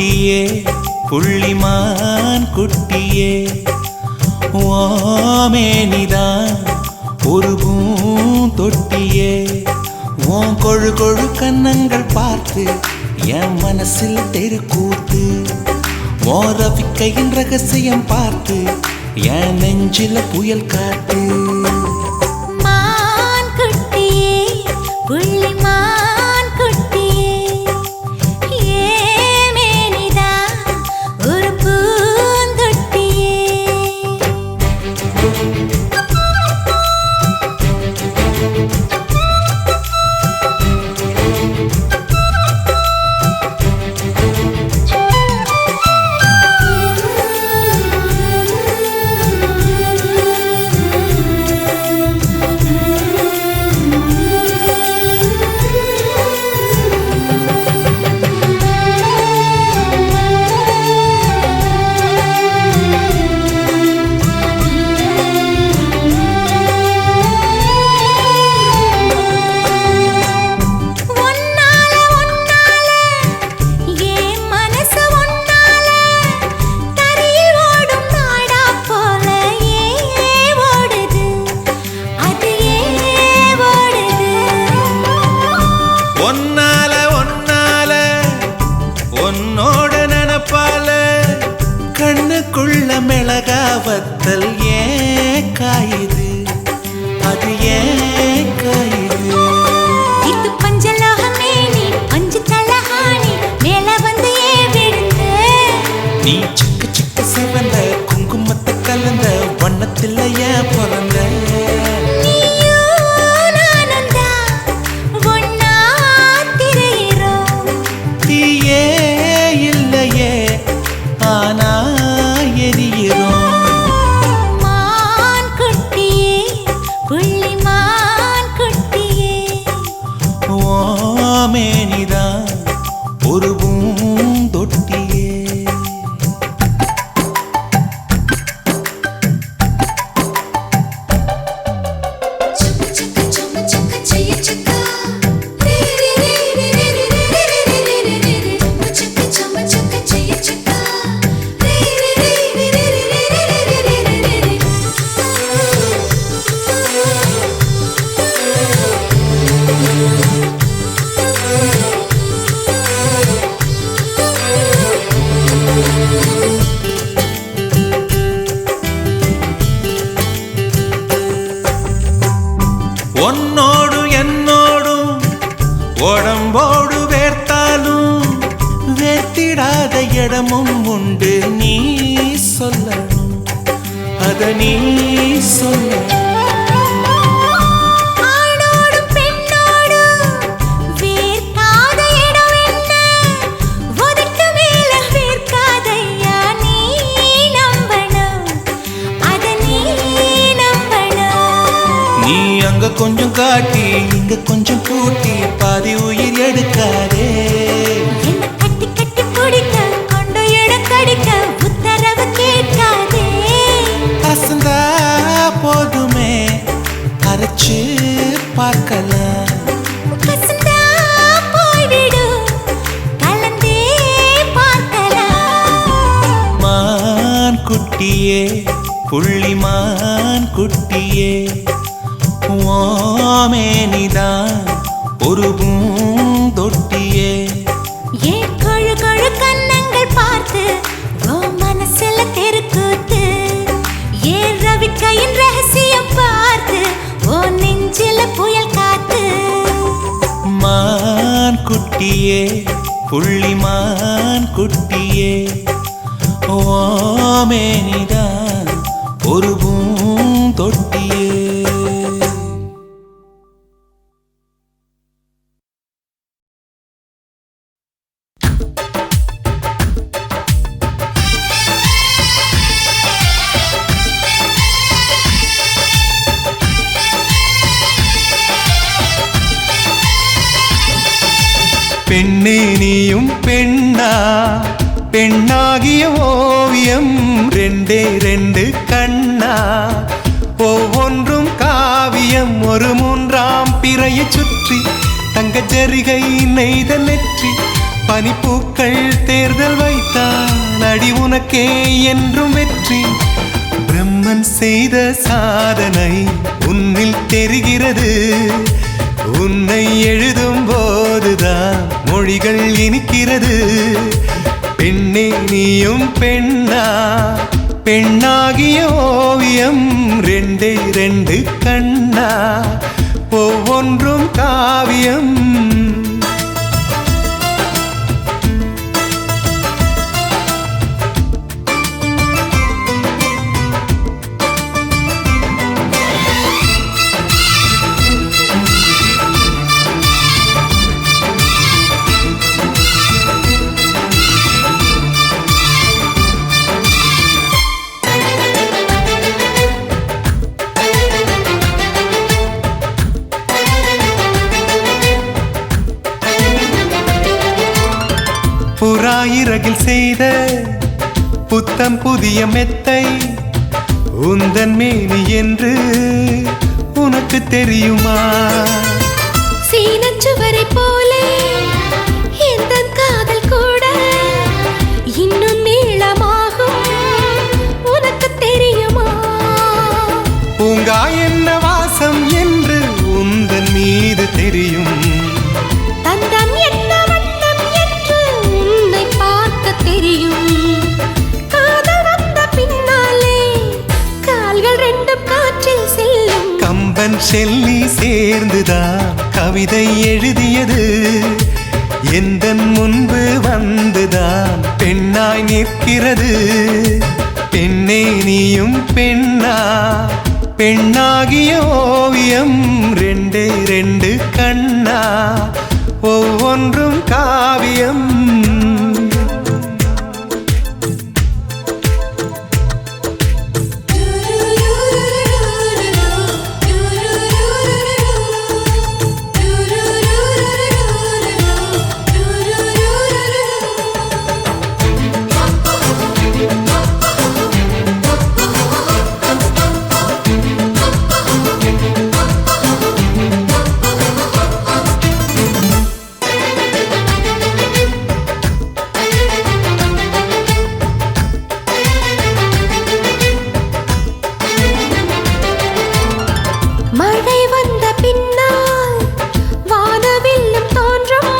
குட்டியே புள்ளிமான் குட்டியே ஓமேனிதான் ஒரு பூந்தொட்டியே உன் கொழு கொழு கன்னங்கள் பார்த்து என் மனசில் தெருக்கூத்து உன் ரவிக்கையின் ரகசியம் பார்த்து என் நெஞ்சில புயல் காத்து மான் குட்டியே புள்ளிமான் குட்டியே ஏமேனிதான் ஒரு பூந்தொட்டியே மிளகாவத்தல் ஏன் காயுது அது ஏன் காயுது இது பஞ்சலோகமே நீ பஞ்சு தலஹானி மேல வந்து ஏன் விழுந்து நீ சிக்கு சிக்கு சிவந்த குங்குமத்தை கலந்த வண்ணத்தில் ஏன் பிறந்த தீயே இல்லையே ஆனா மேனிதான் ஒரு பூந்தொட்டியே உன்னோடு என்னோடும் உடம்போடு வேர்த்தாலும் வேர்த்திடாத இடமும் உண்டு நீ சொல்லணும் அத நீ சொல்ல அங்க கொஞ்சம் காட்டி இங்க கொஞ்சம் கூட்டி பாதி உயிர் எடுக்காதே என்ன கட்டி கட்டி பிடிக்க கொண்டு இடம் கடிக்க உத்தரவு கேட்காதே அசந்தா போதுமே அரைச்சு பார்க்கலாம் கசந்தா போய்விடு கலந்தே பார்க்கலாம் மான் குட்டியே புள்ளிமான் குட்டியே ஓமேனிதான் ஒரு பூந்தொட்டியே ஏன் கொழு கொழு கன்னங்கள் பார்த்து ஓ மனசுல தெருக்கூத்து ஏன் ரவிக்கையின் ரகசியம் பார்த்து ஓ நெஞ்சில புயல் காத்து மான் குட்டியே புள்ளிமான் குட்டியே ஓமேனிதான் ஒரு பூந்தொட்டியே பெண்ணே நீயும் பெண்ணா பெண்ணாகிய ஓவியம் ரெண்டே ரெண்டு கண்ணா ஒவ்வொன்றும் காவியம் ஒரு மூன்றாம் பிறையை சுற்றி தங்க ஜரிகை நெய்த நெற்றி பனிப்பூக்கள் தேர்தல் வைத்து உனக்கே என்றும் வெற்றி. பிரம்மன் செய்த சாதனை உன்னில் தெரிகிறது. உன்னை எழுதும் போதுதான் மொழிகள் இனிக்கிறது. பெண்ணே நீயும் பெண்ணா, பெண்ணாகிய ஓவியம் ரெண்டே ரெண்டு கண்ணா, ஒவ்வொன்றும் காவியம். புறாயிரகில் செய்த புத்தம் புதிய மெத்தை உந்தன் மேனி என்று உனக்கு தெரியுமா? சீனச்சுவரை போலே எந்த காதல் கூட இன்னும் நீளமாகும் உனக்கு தெரியுமா? பூங்கா என்ன வாசம் என்று உந்தன் மீது தெரியும். தந்தம் என்ன வண்ணம் என்று உன்னை பார்க்க தெரியும். காதல் வந்த பின்னாலே கால்கள் ரெண்டும் காற்றில் செல்லும். கம்பன் செல்லி சேர்ந்துதான் கவிதை எழுதியது. எந்தன் முன்பு வந்துதான் பெண்ணாய் நிற்கிறது. பெண்ணே நீயும் பெண்ணா, பெண்ணாகிய ஓவியம் ரெண்டே ரெண்டு கண்ணா, ஒவ்வொன்றும் காவியம். மழை வந்த பின்னால் வானவில்லும் தோன்றும்.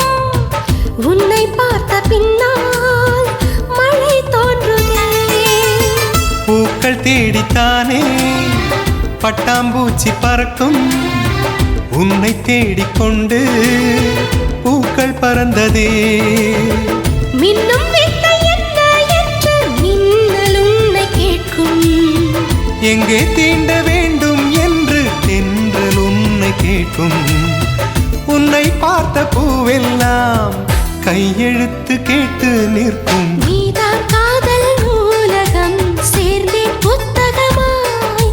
உன்னை பார்த்த பின்னால் மழை தோன்றுதே. பூக்கள் தேடித்தானே பட்டாம்பூச்சி பறக்கும். உன்னை தேடிக்கொண்டு பூக்கள் பறந்ததே. மின்னும் வித்தை என்ன என்று மின்னல் உன்னை கேட்கும். எங்கே தீண்ட வேண்டும் என்று தென்றல் உன்னை கேட்கும். உன்னை பார்த்த பூவெல்லாம் கையெழுத்து கேட்டு நிற்கும். நீதான் காதல் நூலகம் சேர்ந்தேன் புத்தகமாய்.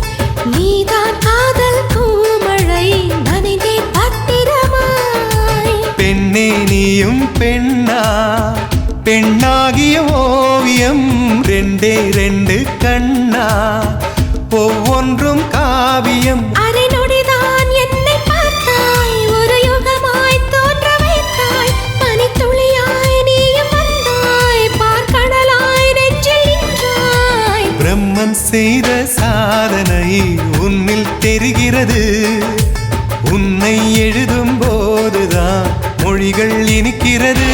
நீதான் காதல் பூமழை நனைந்தேன் பத்திரமாய். பெண்ணே நீயும் பெண்ணா, பெண்ணாகிய ஓவியம் ரெண்டே ரெண்டு கண்ணா, ஒவ்வொன்றும் காவியம். அரை நொடிதான் என்னை பார்த்தாய், ஒரு யுகமாய் தோன்ற வைத்தாய். பனித்துளியாய் நீயும் வந்தாய், பார்க்கடலாய் நெஞ்சில் நின்றாய். பிரம்மன் செய்த சாதனை உன்னில் தெரிகிறது. உன்னை எழுதும் போதுதான் மொழிகள் இனிக்கிறது.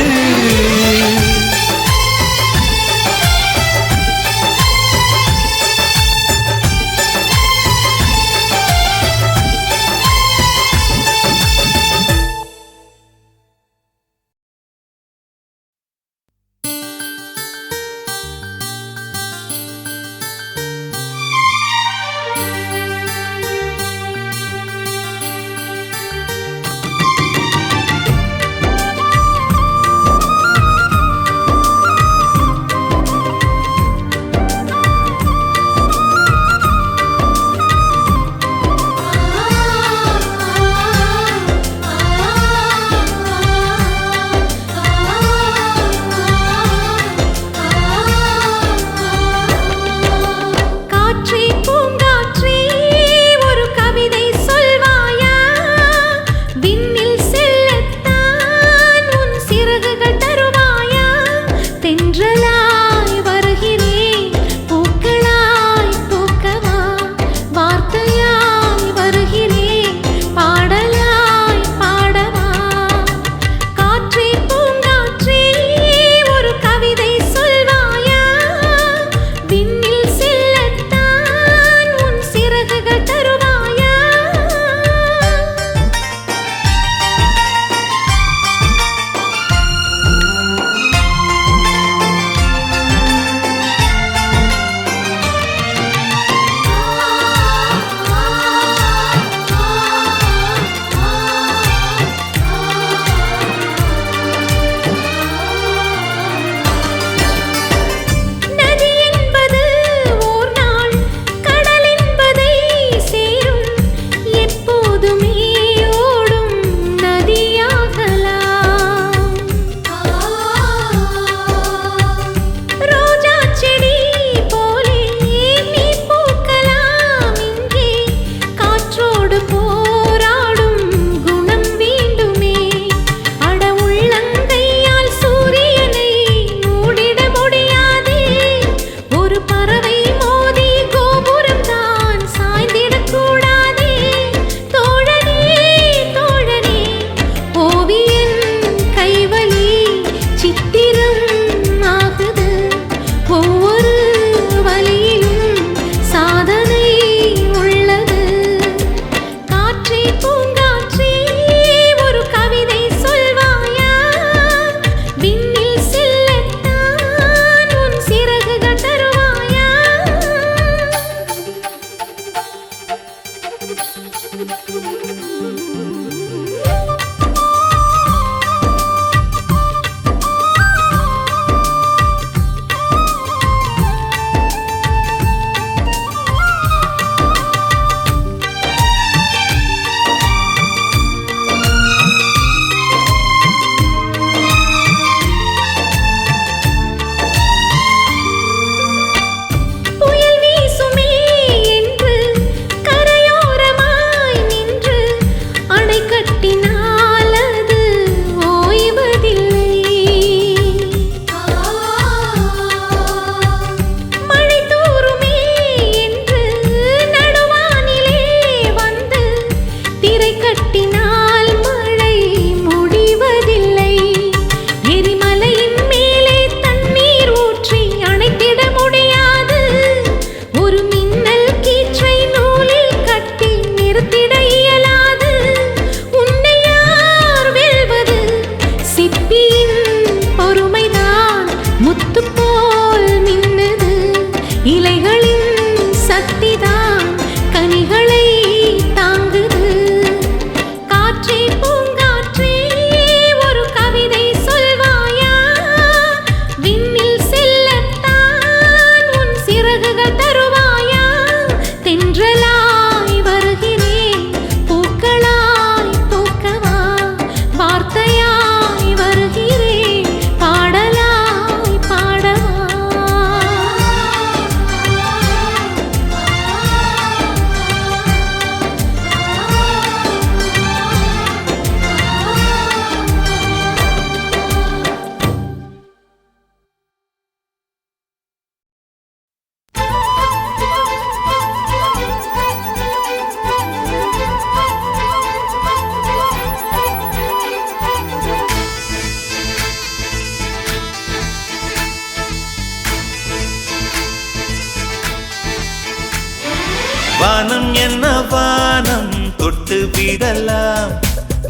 வானம் என்ன வானம் தொட்டு விடலாம்,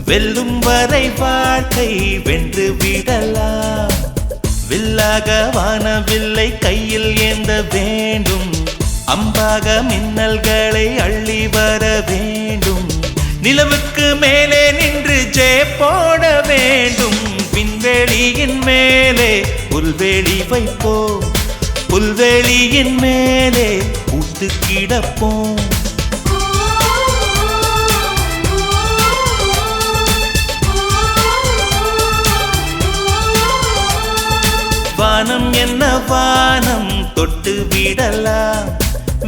வெல்லும் வரை வாழ்க்கை வென்று விடலாம். வில்லாக வானவில்லை கையில் ஏந்த வேண்டும், அம்பாக மின்னல்களை அள்ளி வர வேண்டும். நிலவுக்கு மேலே நின்று ஜெய போட வேண்டும். விண்வெளியின் மேலே புல்வெளி வைப்போம், புல்வெளியின் மேலே பூத்து கிடப்போம். வானம் என்ன வானம் தொட்டு விடலாம்,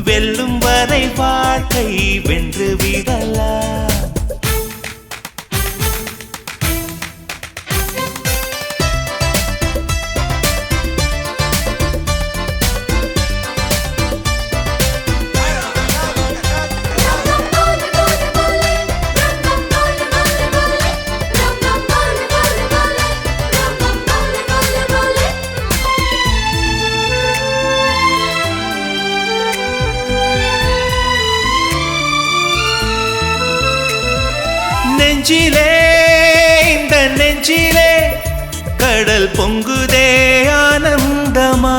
வெல்லும் வரை வாழ்க்கை வென்று விடலாம். நெஞ்சிலே இந்த நெஞ்சிலே கடல் பொங்குதே ஆனந்தமா,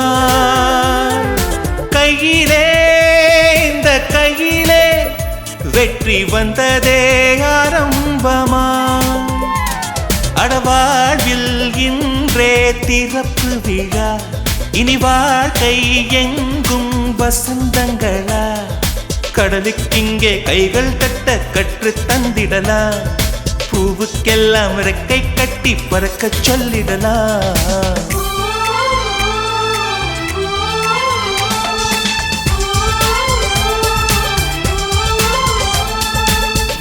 கையிலே இந்த கையிலே வெற்றி வந்ததே ஆரம்பமா. அடவாழ்வில் இன்றே திறப்பு விழா, இனி வாழ்க்கை எங்கும் வசந்தங்களா. கடலுக்கிங்கே கைகள் கட்ட கற்று தந்திடலாம், பூவுக்கெல்லாம் இறக்கை கட்டி பறக்க சொல்லிடலாம்.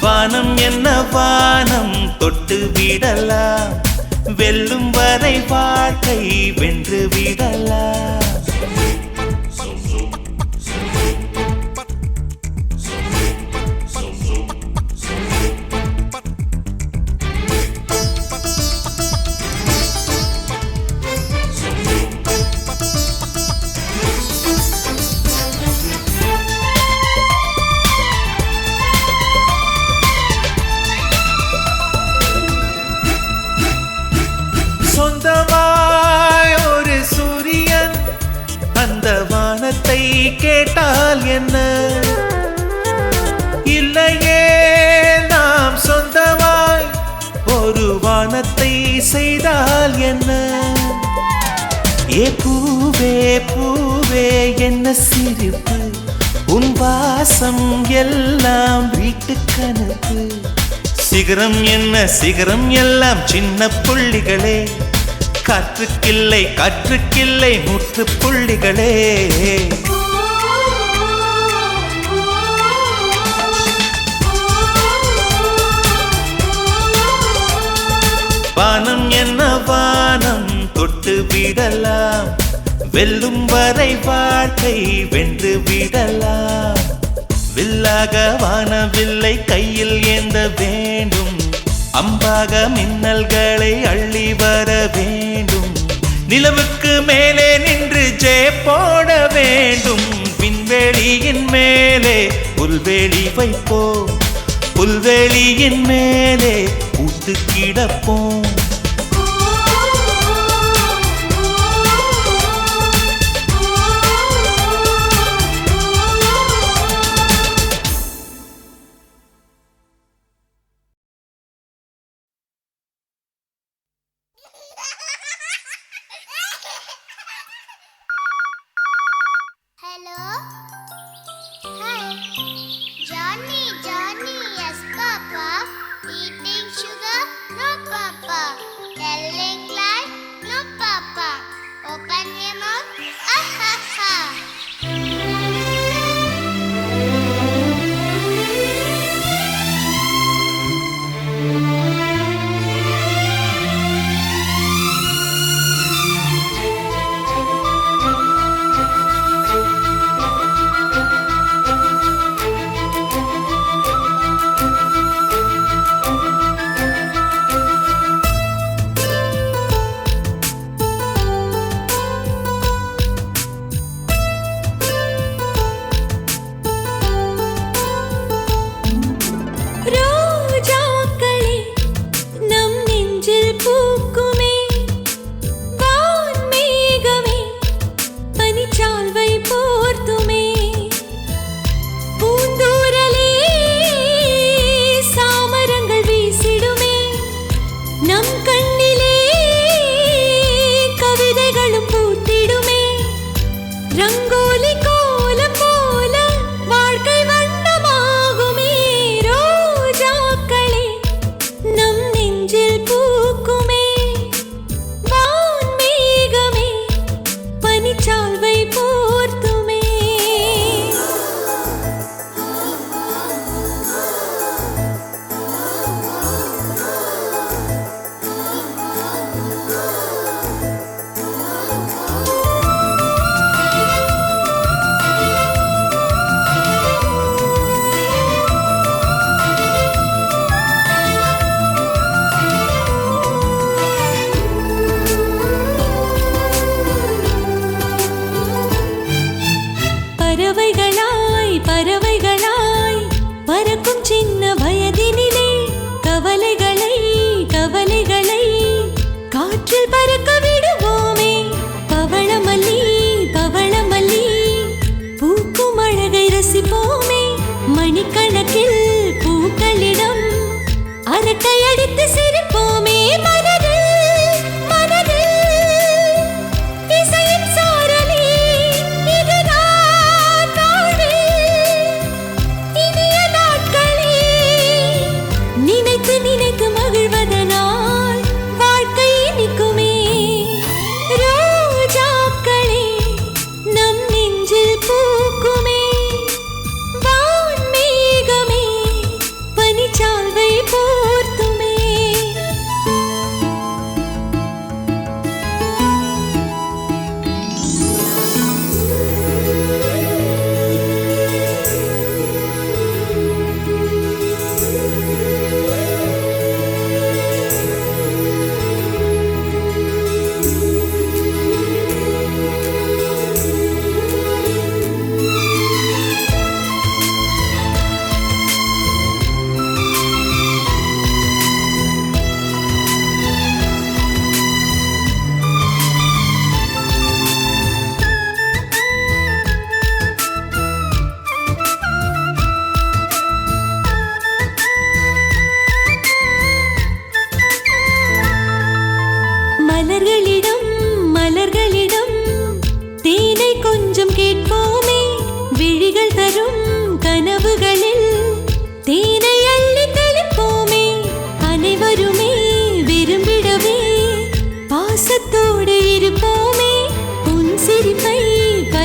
வானம் என்ன வானம் தொட்டு விடலாம், வெல்லும் வரை வாழ்க்கை வென்று விடலாம். சொந்தமாய் ஒரு சூரியன் அந்த வானத்தை கேட்டால் என்ன, இல்லையே நாம் சொந்தமாய் ஒரு வானத்தை செய்தால் என்ன. ஏ பூவே பூவே என்ன சிரிப்பு, உன் வாசம் எல்லாம் வீட்டு கனவு. சிகரம் என்ன சிகரம் எல்லாம் சின்ன புள்ளிகளே, காற்றுக்கில்லை காற்றுக்கில்லை முற்று புள்ளிகளே. வானம் என்ன வானம் தொட்டு விடலாம், வெல்லும் வரை வாழ்க்கை வென்று விடலாம். வில்லாக வானவில்லை கையில் ஏந்த வேண்டும், அம்பாக மின்னல்களை அள்ளி வர வேண்டும். நிலவுக்கு மேலே நின்று ஜெய போட வேண்டும். விண்வெளியின் மேலே புல்வெளி வைப்போம், புல்வெளியின் மேலே பூத்து கிடப்போம். Hello? Hi. Johnny, Johnny, yes, Papa. Eating sugar? No, Papa. Telling lie? No, Papa. Open your mouth? Ah, ha, ha.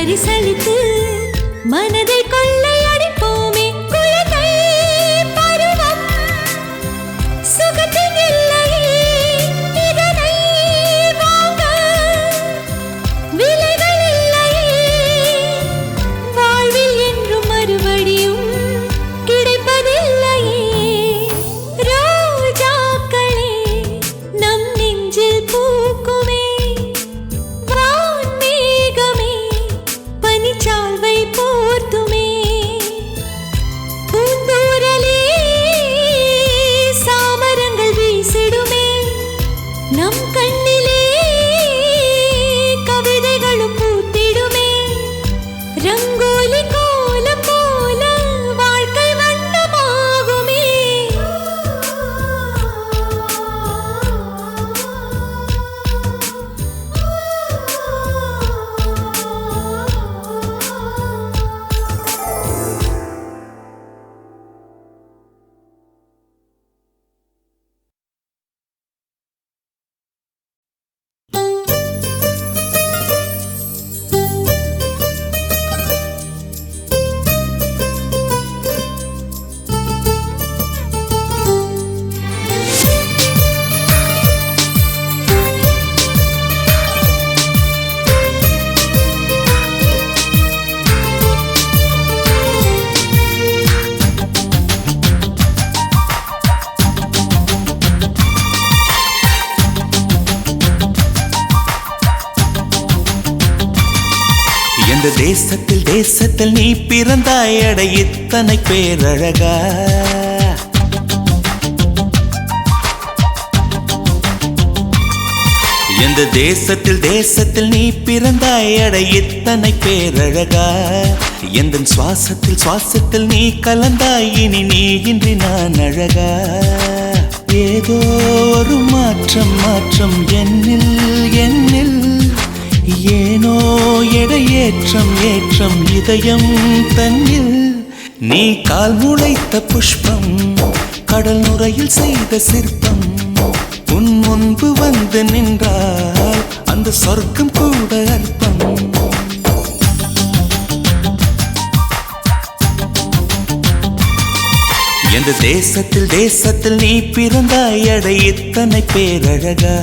பரிசளித்து மனதை கொள்ளையடிப்போமே. குழந்தை பருவம் சுகத்தின் எல்லையே, இதனை வாங்க விலைகள் இல்லையே. வாழ்வில் என்றும் மறுபடியும் கிடைப்பதில்லையே. ரோஜாக்களே நம் நெஞ்சில் பூக்குமே. வான்மேகமே பனிச்சால்வை போர்த்துமே. பூந்தூரலே சாமரங்கள் வீசிடுமே. நம் கண்ணிலே கவிதைகளும் பூத்திடுமே. ரங்கோலி கோலம் போல வாழ்க்கை வண்ணமாகுமே. எந்த தேசத்தில் தேசத்தில் நீ பிறந்தாய் அட இத்தனை பேரழகா. எந்த தேசத்தில் தேசத்தில் நீ பிறந்தாய் அட இத்தனை பேரழகா. எந்த சுவாசத்தில் சுவாசத்தில் நீ கலந்தாய் இனி நீ இன்றி நான் அழகா. ஏதோ ஒரு மாற்றம் மாற்றம் என்னில் என்னில் ஏனோ எடை ஏற்றம் ஏற்றம் இதயம் தன்னில். நீ கால் முளைத்த புஷ்பம் கடல் நுரையில் செய்த சிற்பம். உன் முன்பு வந்து நின்றால் அந்த சொர்க்கம் கூட அற்பம். எந்த தேசத்தில் தேசத்தில் நீ பிறந்தாய் அட இத்தனை பேரழகா.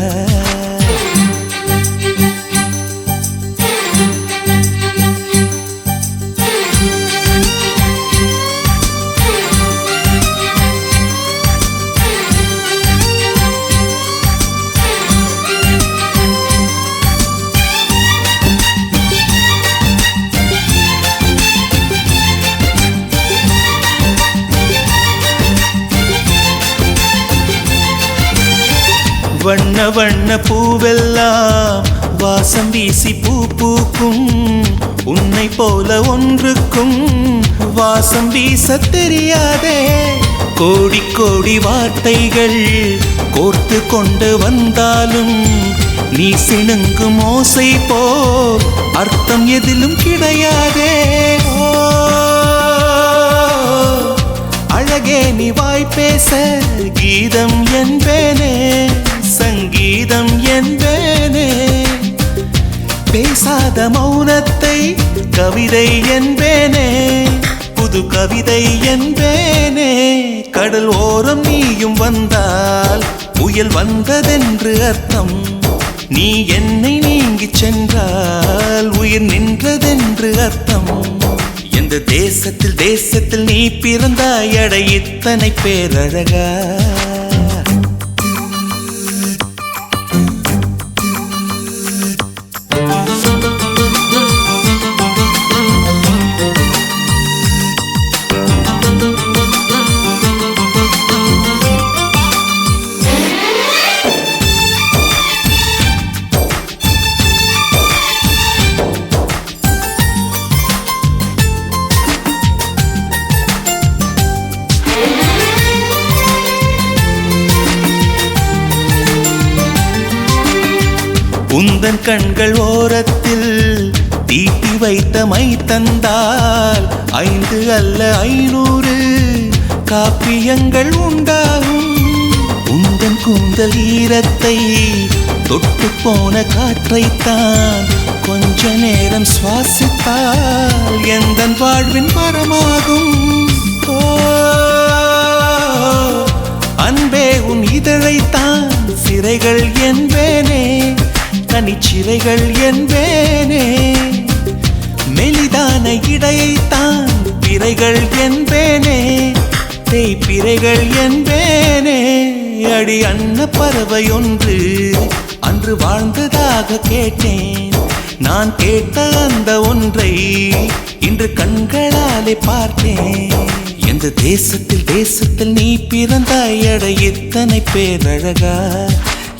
வண்ண வண்ண பூவெல்லாம் வாசம் வீசி பூ பூக்கும். உன்னை போல ஒன்றுக்கும் வாசம் வீச தெரியாதே. கோடி கோடி வார்த்தைகள் கோர்த்து கொண்டு வந்தாலும் நீ சிணுங்கும் ஓசை போல் அர்த்தம் எதிலும் கிடையாதே. ஓ அழகே நீ வாய் பேச கீதம் என்பேனே சங்கீதம் என்பேனே. பேசாத மௌனத்தை கவிதை என்பேனே புது கவிதை என்பேனே. கடல் ஓரம் நீயும் வந்தால் புயல் வந்ததென்று அர்த்தம். நீ என்னை நீங்கிச் சென்றால் உயிர் நின்றதென்று அர்த்தம். எந்த தேசத்தில் தேசத்தில் நீ பிறந்தாய் அட இத்தனை பேரழகா. உந்தன் கண்கள் ஓரத்தில் தீட்டி வைத்த மை தந்தால் 5 அல்ல 500 காப்பியங்கள் உண்டாகும். உந்தன் கூந்தல் ஈரத்தை தொட்டு போன காற்றைத்தான் கொஞ்ச நேரம் சுவாசித்தால் எந்தன் வாழ்வின் மரமாகும். ஓ அன்பே உன் இதழைத்தான் சிறைகள் என்பேனே, தனிச்சிறைகள் என்பேனே. மெலிதான இடையைத்தான் பிறைகள் என்பேனே, தேய்பிறைகள் என்பேனே. அடி அன்ன பறவை ஒன்று அன்று வாழ்ந்ததாக கேட்டேன். நான் கேட்ட அந்த ஒன்றை இன்று கண்களாலே பார்த்தேன். எந்த தேசத்தில் நீ பிறந்தாய் அட இத்தனை பேரழகா.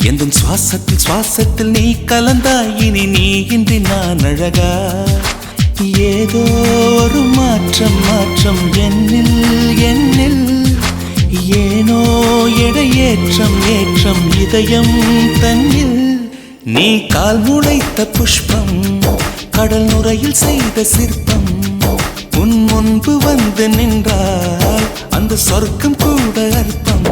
எந்த சுவாசத்தில் நீ கலந்தாய் இனி நீ இன்றி நான் அழகா. ஏதோ ஒரு மாற்றம் என்னில் ஏனோ ஏற்றம் இதயம் தன்னில். நீ கால் முளைத்த புஷ்பம் கடல் நுரையில் செய்த சிற்பம். உன் முன்பு வந்து நின்றால் அந்த சொர்க்கம் கூட அர்த்தம்.